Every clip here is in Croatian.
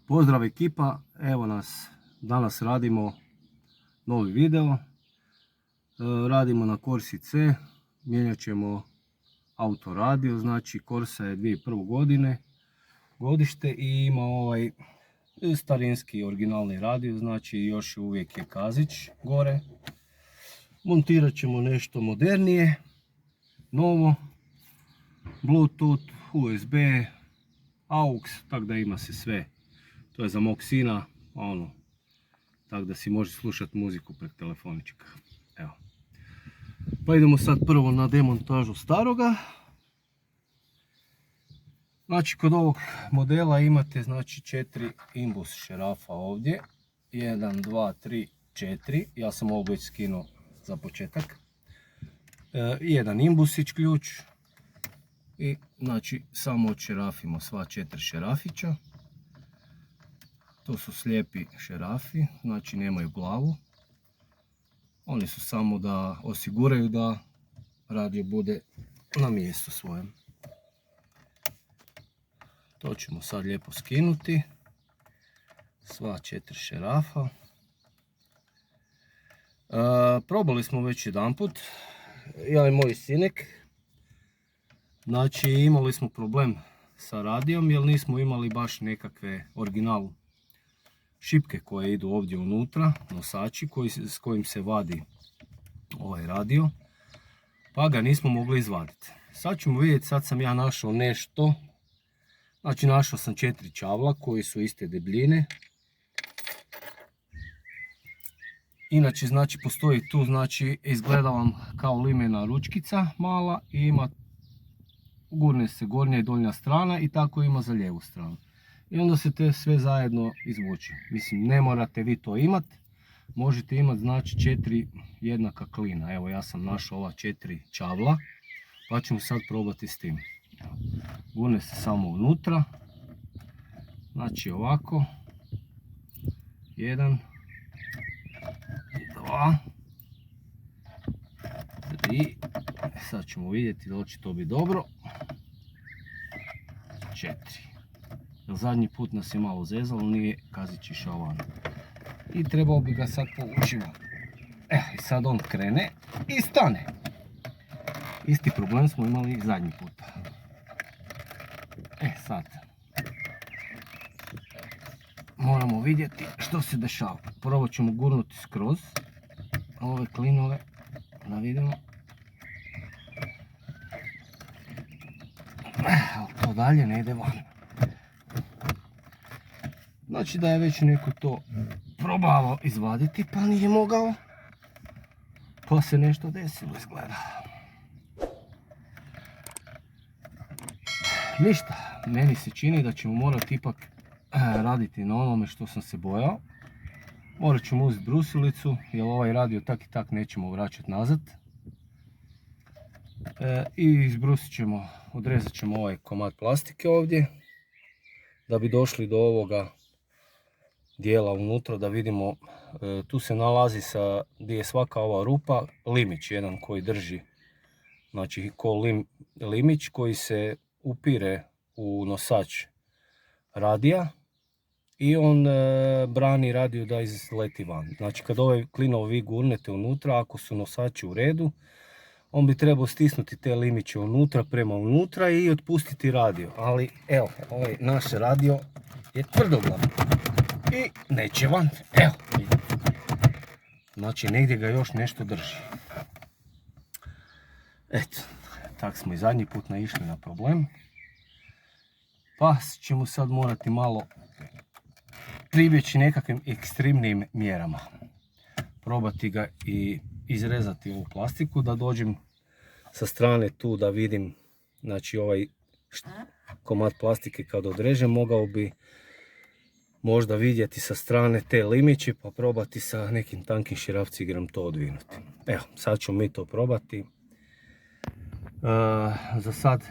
Pozdrav ekipa, evo nas, danas radimo novi video. Radimo na Corsi C, mijenjat ćemo autoradio, znači Corsa je 2001. godište i ima ovaj starinski originalni radio, znači još uvijek je kazić gore. Montirat ćemo nešto modernije, novo, Bluetooth, USB, AUX, tako da ima se sve. To je za mog sina, tako da si može slušati muziku prek telefonička. Evo. Pa idemo sad prvo na demontažu staroga. Znači kod ovog modela imate znači 4 imbus šerafa ovdje. 1, 2, 3, 4. Ja sam ovo već skinuo za početak. Jedan imbusić ključ. I znači samo odšerafimo sva 4 šerafića. To su slijepi šerafi, znači nemaju glavu. Oni su samo da osiguraju da radio bude na mjestu svojem. To ćemo sad lijepo skinuti. Sva 4 šerafa. Probali smo već jedanput, ja i moj sinek. Znači imali smo problem sa radijom jer nismo imali baš nekakve original šipke koje idu ovdje unutra, nosači s kojim se vadi ovaj radio, pa ga nismo mogli izvaditi. Sad ćemo vidjeti, sad sam ja našao nešto, znači našao sam 4 čavla koji su iste debljine. Inače znači postoji tu, znači izgleda vam kao limena ručkica mala i ima, gurne se gornja i donja strana i tako ima za lijevu stranu. I onda se te sve zajedno izvuče. Mislim, ne morate vi to imati. Možete imati znači 4 jednaka klina. Evo ja sam našao ova 4 čavla. Pa ćemo sad probati s tim. Gurne se samo unutra. Znači ovako. 1, 2, 3. Sad ćemo vidjeti da li će to biti dobro. 4. Zadnji put nas je malo zezalo, nije kazić išao van. I trebao bi ga sad povući van. Evo, i sad on krene i stane. Isti problem smo imali i zadnji put. Sad moramo vidjeti što se dešava. Prvo ćemo gurnuti skroz ove klinove, da vidimo. Ali to dalje ne ide van. Znači da je već neko to probavao izvaditi pa nije mogao. Pa se nešto desilo izgleda. Ništa, meni se čini da ćemo morati ipak raditi na onome što sam se bojao. Morat ćemo uzeti brusilicu jer ovaj radio tak i tak nećemo vraćati nazad. I izbrusit ćemo, odrezat ćemo ovaj komad plastike ovdje. Da bi došli do ovoga dijela unutra da vidimo, tu se nalazi gdje je svaka ova rupa limić jedan koji drži, znači ko limić koji se upire u nosač radija i on brani radio da izleti van. Znači kad ovaj klinov vi gurnete unutra, ako su nosači u redu, on bi trebao stisnuti te limiće unutra prema unutra i otpustiti radio. Ali evo, ovaj naš radio je tvrdoglav i neće van. Evo, znači negdje ga još nešto drži. Eto, tak smo i zadnji put naišli na problem. Pa ćemo sad morati malo pribjeći nekakvim ekstremnim mjerama. Probati ga i izrezati ovu plastiku da dođem sa strane tu da vidim, znači ovaj komad plastike kad odrežem mogao bi možda vidjeti sa strane te limiće pa probati sa nekim tankim širafcigerom to odvinuti. Evo, sad ćemo mi to probati. Za sad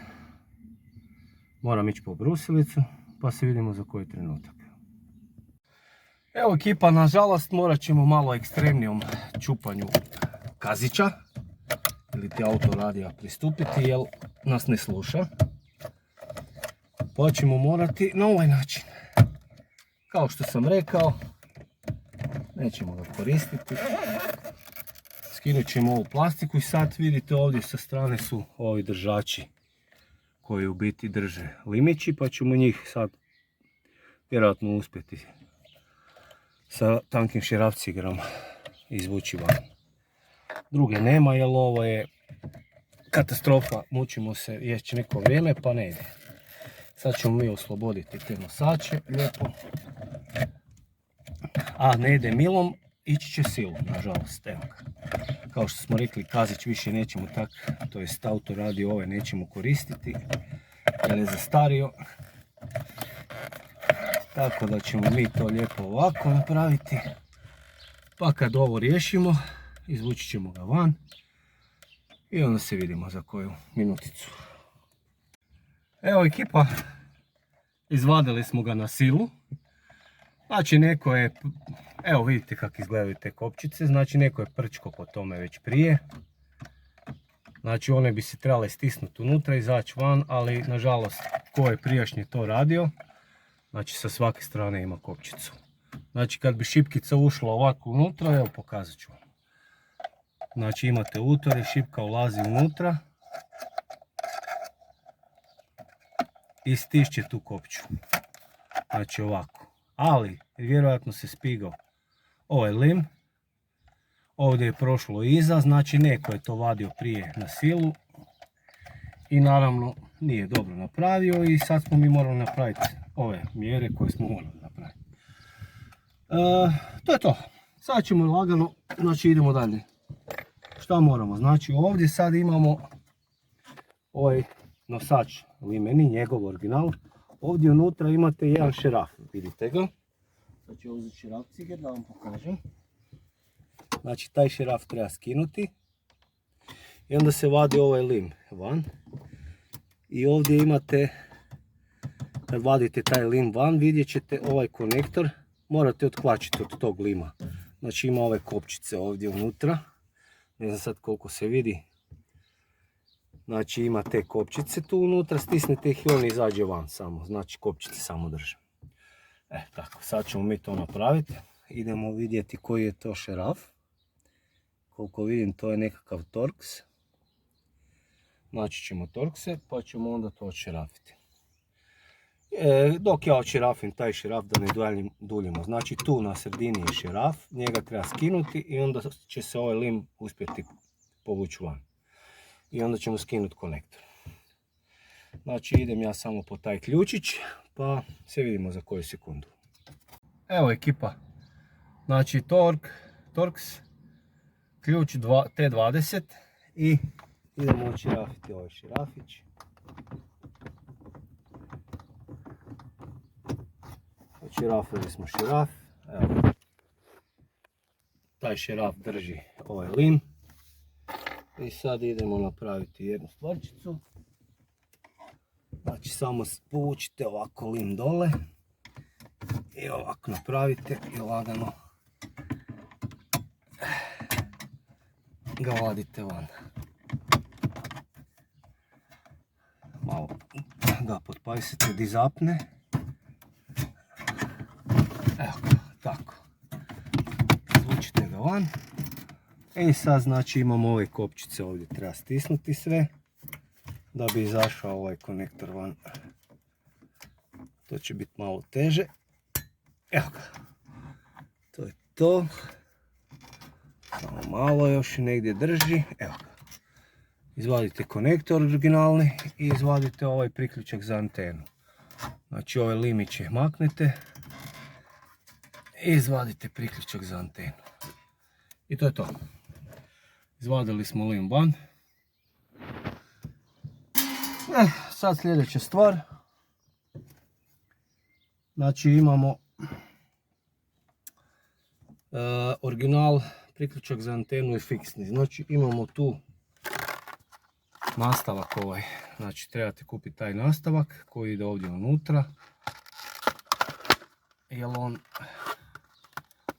moram ići po brusilicu pa se vidimo za koji trenutak. Evo ekipa, nažalost morat ćemo malo ekstremnijom čupanju kazića ili te autoradija pristupiti jer nas ne sluša. Pa ćemo morati na ovaj način. kao što sam rekao, nećemo ga koristiti. Skinut ćemo ovu plastiku i sad vidite ovdje sa strane su ovi držači koji u biti drže limići, pa ćemo njih sad vjerojatno uspjeti sa tankim širafcigerom izvući van. Druge nema jer ovo je katastrofa, mučimo se već neko vrijeme pa ne ide. Sad ćemo mi osloboditi te nosače lijepo. A ne ide milom, ići će silom, nažalost. Evo ga. Kao što smo rekli, kazić više nećemo tak, to jest autoradio ovaj nećemo koristiti jer je zastario. Tako da ćemo mi to lijepo ovako napraviti. Pa kad ovo riješimo, izvući ćemo ga van i onda se vidimo za koju minuticu. Evo ekipa, izvadili smo ga na silu. Znači neko je, evo vidite kako izgledaju te kopčice, znači neko je prčko po tome već prije. Znači one bi se trebale stisnuti unutra i izaći van, ali nažalost ko je prijašnje to radio, znači sa svake strane ima kopčicu. Znači kad bi šipkica ušla ovako unutra, evo pokazat ću vam. Znači imate utvor i šipka ulazi unutra i stišće tu kopču. Znači ovako. Ali vjerojatno se spigao ovaj lim. Ovdje je prošlo iza, znači neko je to vadio prije na silu. I naravno nije dobro napravio i sad smo mi morali napraviti ove mjere koje smo morali napraviti. To je to. Sad ćemo lagano, znači idemo dalje. Šta moramo? Znači ovdje sad imamo ovaj nosač limeni, njegov original. Ovdje unutra imate jedan šeraf, vidite ga. Sad ću uzeti šeraf ciger da vam pokažem. Znači taj šeraf treba skinuti. I onda se vadi ovaj lim van. I ovdje imate, kad vadite taj lim van, vidjet ćete ovaj konektor. Morate otkvačiti od tog lima. Znači ima ove kopčice ovdje unutra. Ne znam sad koliko se vidi. Znači ima te kopčice tu unutra, stisnete ih i on izađe van samo. Znači kopčice samo drže. Tako, sad ćemo mi to napraviti. Idemo vidjeti koji je to šeraf. Koliko vidim to je nekakav Torx. Naći ćemo Torxe pa ćemo onda to odšerafiti. Dok ja odšerafim taj šeraf da ne duljimo. Znači tu na sredini je šeraf, njega treba skinuti i onda će se ovaj lim uspjeti povući van. I onda ćemo skinuti konektor. Znači idem ja samo po taj ključić pa se vidimo za koju sekundu. Evo ekipa. Znači Torx, ključ T20 i idemo odšerafiti ovaj šerafić. Odšerafili smo šeraf. Evo. Taj šeraf drži ovaj lim. I sad idemo napraviti jednu stvarčicu. Znači samo povučite ovako lim dole. I ovako napravite i lagano ga vadite van. Malo ga potpajsite di zapne. Evo tako. Izvučite ga van. I sad znači imamo ove kopčice ovdje, treba stisnuti sve da bi izašao ovaj konektor van. To će biti malo teže. Evo ga. To je to. Samo malo još negdje drži. Evo ga. Izvadite konektor originalni i izvadite ovaj priključak za antenu. Znači ove limiće maknete i izvadite priključak za antenu. I to je to. Izvadili smo lim van. Sad sljedeća stvar. Znači imamo original priključak za antenu i fiksni. Znači imamo tu nastavak ovaj. Znači trebate kupiti taj nastavak koji ide ovdje unutra. Jer on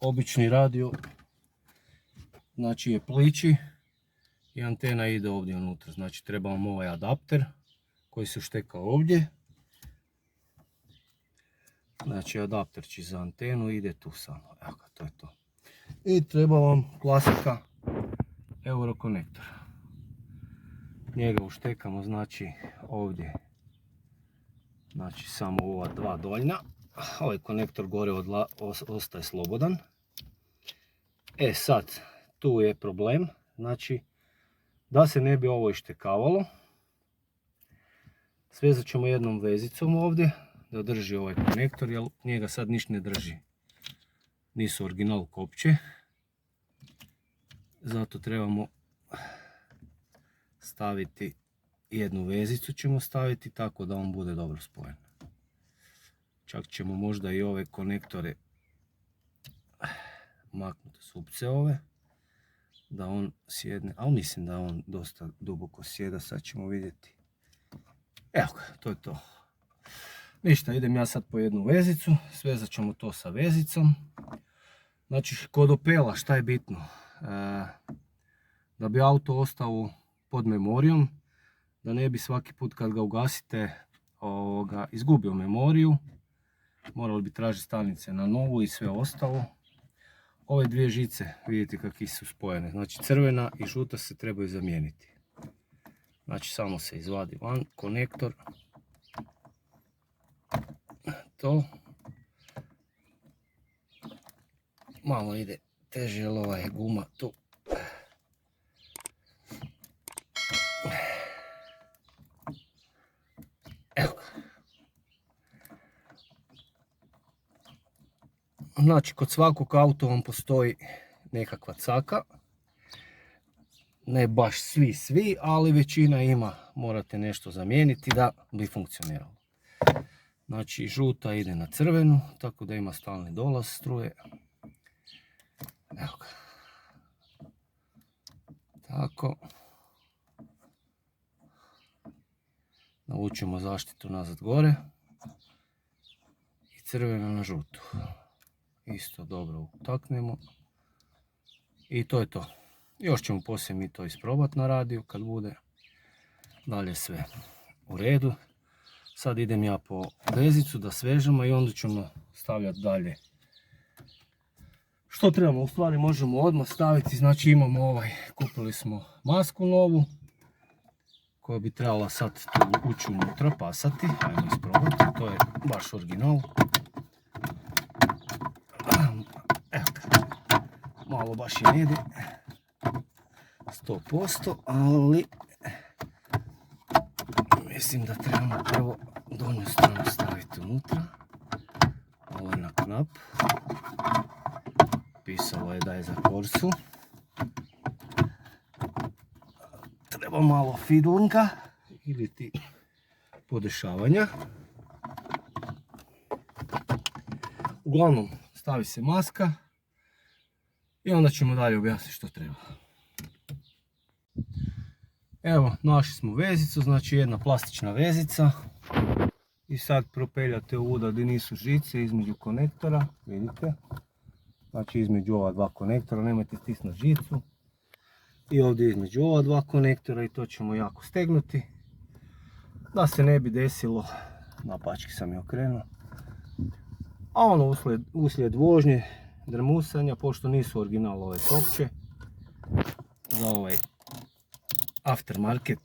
obični radio znači je plići i antena ide ovdje unutra. Znači trebamo ovaj adapter koji se šteka ovdje. Znači adapterčić za antenu ide tu samo. Evo ga, to je to. I treba vam klasika Eurokonektor. Njega uštekamo znači ovdje. Znači samo ova dva doljna. Ovaj konektor gore ostaje slobodan. E sad, tu je problem. Znači, da se ne bi ovo ištekavalo, svezat ćemo jednom vezicom ovdje da drži ovaj konektor, jer njega sad ništa ne drži. Nisu original kopče. Zato trebamo staviti jednu vezicu, ćemo staviti tako da on bude dobro spojen. Čak ćemo možda i ove konektore maknuti supce ove, da on sjedne, ali mislim da on dosta duboko sjeda, sad ćemo vidjeti. Evo ga, to je to. Ništa, idem ja sad po jednu vezicu, svezat ćemo to sa vezicom. Znači, kod Opela šta je bitno? Da bi auto ostao pod memorijom, da ne bi svaki put kad ga ugasite izgubio memoriju, morali bi tražiti stanice na novu i sve ostalo. Ove dvije žice vidite kakvi su spojene, znači crvena i žuta se trebaju zamijeniti. Znači samo se izvadi van konektor, to malo ide teže jer ova je guma tu. Evo ga. Znači kod svakog auta vam postoji nekakva caka. Ne baš svi, ali većina ima, morate nešto zamijeniti da bi funkcioniralo. Znači žuta ide na crvenu, tako da ima stalni dolaz struje. Evo ga. Tako. Navučemo zaštitu nazad gore. I crvena na žutu. Isto dobro utaknemo. I to je to. Još ćemo poslije mi to isprobati na radiju kad bude dalje sve u redu. Sad idem ja po vezicu da svežemo i onda ćemo stavljati dalje. Što trebamo? U stvari možemo odmah staviti, znači imamo kupili smo masku novu koja bi trebala sad tu ući unutra, pasati. Ajmo isprobati, to je baš original. Evo ga, malo baš i ne ide 100%, ali mislim da trebamo prvo donju stranu staviti unutra. Ovo je na knap. Pisalo je da je za Corsu. Treba malo fidlinga ili ti podešavanja. Uglavnom stavi se maska i onda ćemo dalje objasniti što treba. Evo, našli smo vezicu, znači jedna plastična vezica. I sad propeljate ovuda gdje nisu žice između konektora, vidite. Znači između ova dva konektora, nemojte stisnuti žicu. I ovdje između ova dva konektora i to ćemo jako stegnuti. Da se ne bi desilo, napački sam je okrenuo. A ono uslijed vožnje, drmusanja, pošto nisu original ove kopče, za ovaj aftermarket,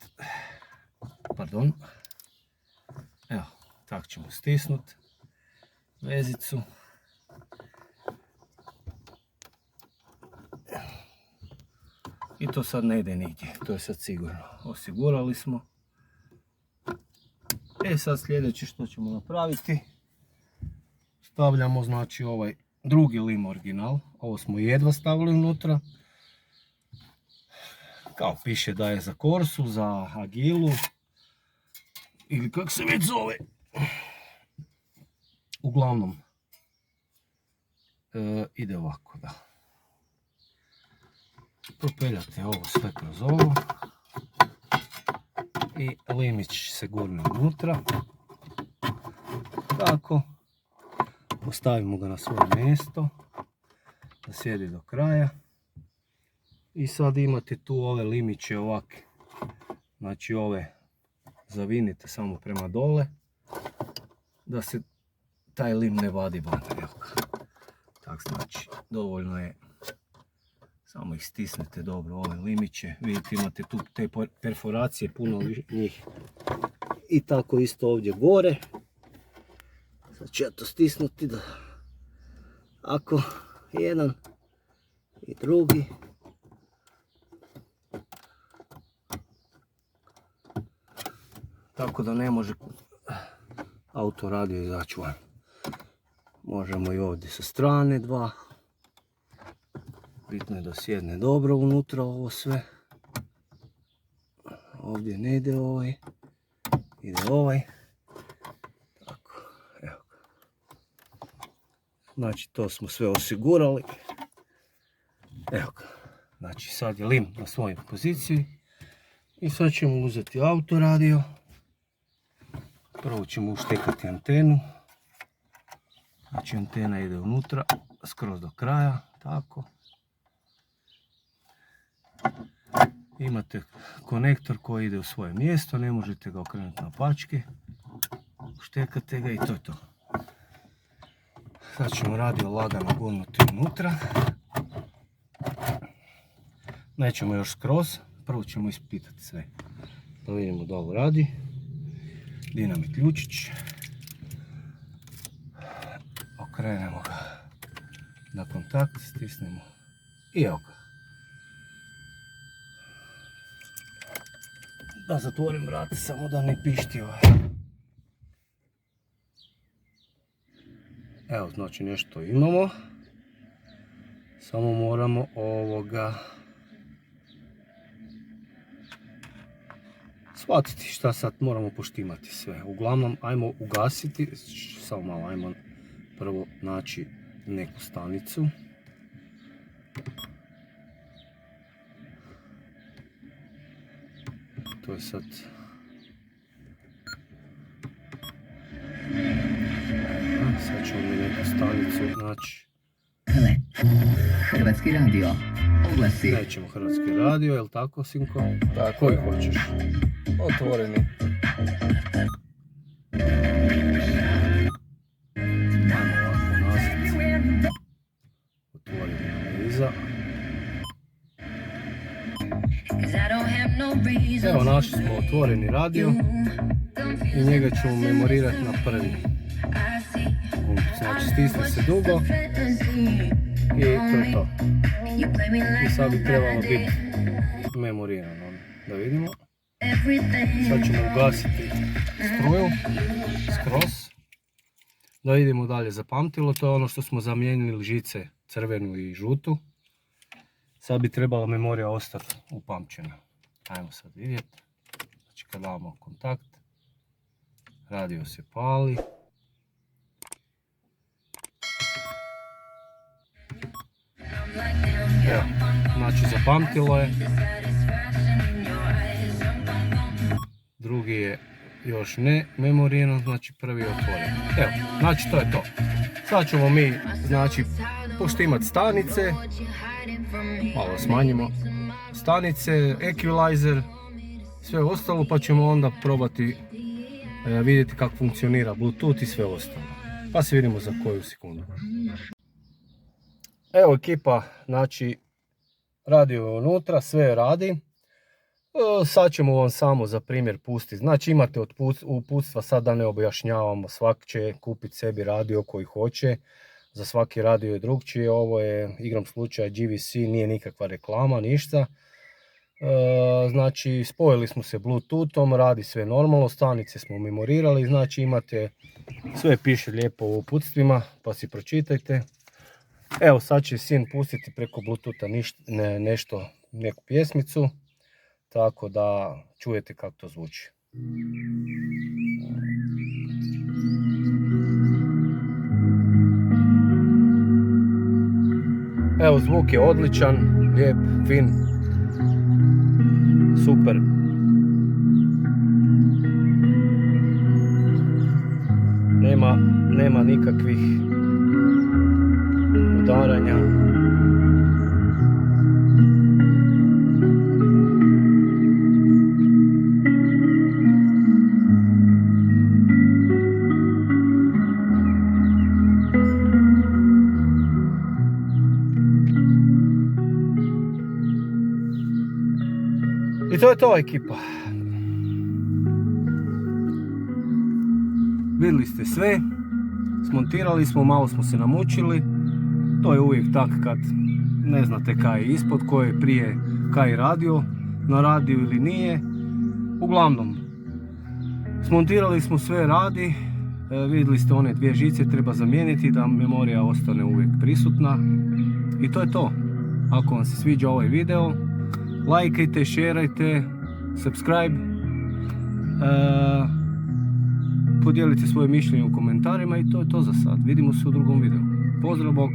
pardon, evo, tako ćemo stisnuti vezicu. I to sad ne ide nigdje, to je sad sigurno. Osigurali smo. E sad sljedeće što ćemo napraviti, stavljamo znači ovaj drugi lim original, ovo smo jedva stavili unutra. Kao piše da je za Corsu, za Agilu ili kako se već zove. Uglavnom ide ovako, da. Propeljate ovo sve kroz ovo i limić se gurne unutra. Tako. Postavimo ga na svoje mjesto da sjedi do kraja. I sad imate tu ove limiće ovakve. Znači ove zavinite samo prema dole da se taj lim ne vadi van. Evo ga. Tak znači, dovoljno je, samo ih stisnete dobro, ove limiće. Vidite, imate tu te perforacije, puno njih. I tako isto ovdje gore. Sad ću ja to stisnuti da ako jedan i drugi. Tako da ne može autoradio izaći van. Možemo i ovdje sa strane dva. Bitno je da sjedne dobro unutra ovo sve. Ovdje ne ide ovaj. Ide ovaj. Tako, evo ga. Znači to smo sve osigurali. Evo ga. Znači sad je lim na svojoj poziciji. I sad ćemo uzeti autoradio. Prvo ćemo uštekati antenu. Znači antena ide unutra, skroz do kraja, tako. Imate konektor koji ide u svoje mjesto, ne možete ga okrenuti na pačke. Uštekate ga i to je to. Sad ćemo radio lagano gurnuti unutra. Nećemo još skroz, prvo ćemo ispitati sve. Da vidimo da ovo radi. Dinamit ključić. Okrenemo ga na kontakt, stisnemo i evo ga. Da zatvorim vrat, samo da ne pišti ovaj. Evo, znači nešto imamo. Samo moramo ovoga shvatiti šta sad moramo poštimati sve. Uglavnom, ajmo ugasiti, samo malo, ajmo prvo naći neku stanicu. To je sad... Sad ćemo mi neku stanicu naći. Hrvatski radio. Oglasi. Nećemo Hrvatski radio, jel tako, sinko? Da, koji hoćeš? Otvoreni. Ajmo ovako nazad. Otvoreni analiza. Evo, našli smo otvoreni radio i njega ćemo memorirati na prvi. Znači, stisne se dugo i to je to. I sad bi trebalo biti memorirano. Da vidimo. Sad ćemo ugasiti struju skroz. Da vidimo dalje zapamtilo. To je ono što smo zamijenili žice, crvenu i žutu. Sad bi trebala memorija ostati upamćena. Ajmo sad vidjeti. Znači kad damo kontakt, radio se pali. Evo, znači zapamtilo je. Drugi je još ne memoriran, znači prvi je otvoren. Evo, znači to je to. Sad ćemo mi, znači, poštimati stanice. Malo smanjimo stanice, equalizer, sve ostalo, pa ćemo onda probati vidjeti kako funkcionira Bluetooth i sve ostalo. Pa se vidimo za koju sekundu. Evo ekipa, znači radio je unutra, sve radi. Sad ćemo vam samo za primjer pustiti. Znači imate uputstva, sad da ne objašnjavamo, svak će kupiti sebi radio koji hoće. Za svaki radio je drugčije, ovo je igram slučaja GVC, nije nikakva reklama, ništa. Znači spojili smo se Bluetoothom, radi sve normalno, stanice smo memorirali, znači imate, sve piše lijepo u uputstvima, pa si pročitajte. Evo sad će sin pustiti preko Bluetootha nešto, neku pjesmicu, tako da čujete kako to zvuči. Evo, zvuk je odličan, lijep, fin, super. Nema nikakvih udaranja. I to je to, ekipa. Vidjeli ste sve, smontirali smo, malo smo se namučili. To je uvijek tak kad ne znate kaj je ispod, ko je prije kaj radio, na radiju ili nije. Uglavnom, smontirali smo sve, radi. Vidjeli ste one dvije žice, treba zamijeniti da memorija ostane uvijek prisutna. I to je to. Ako vam se sviđa ovaj video, lajkajte, šerajte, subscribe, podijelite svoje mišljenje u komentarima i to je to za sad. Vidimo se u drugom videu. Pozdrav, bok!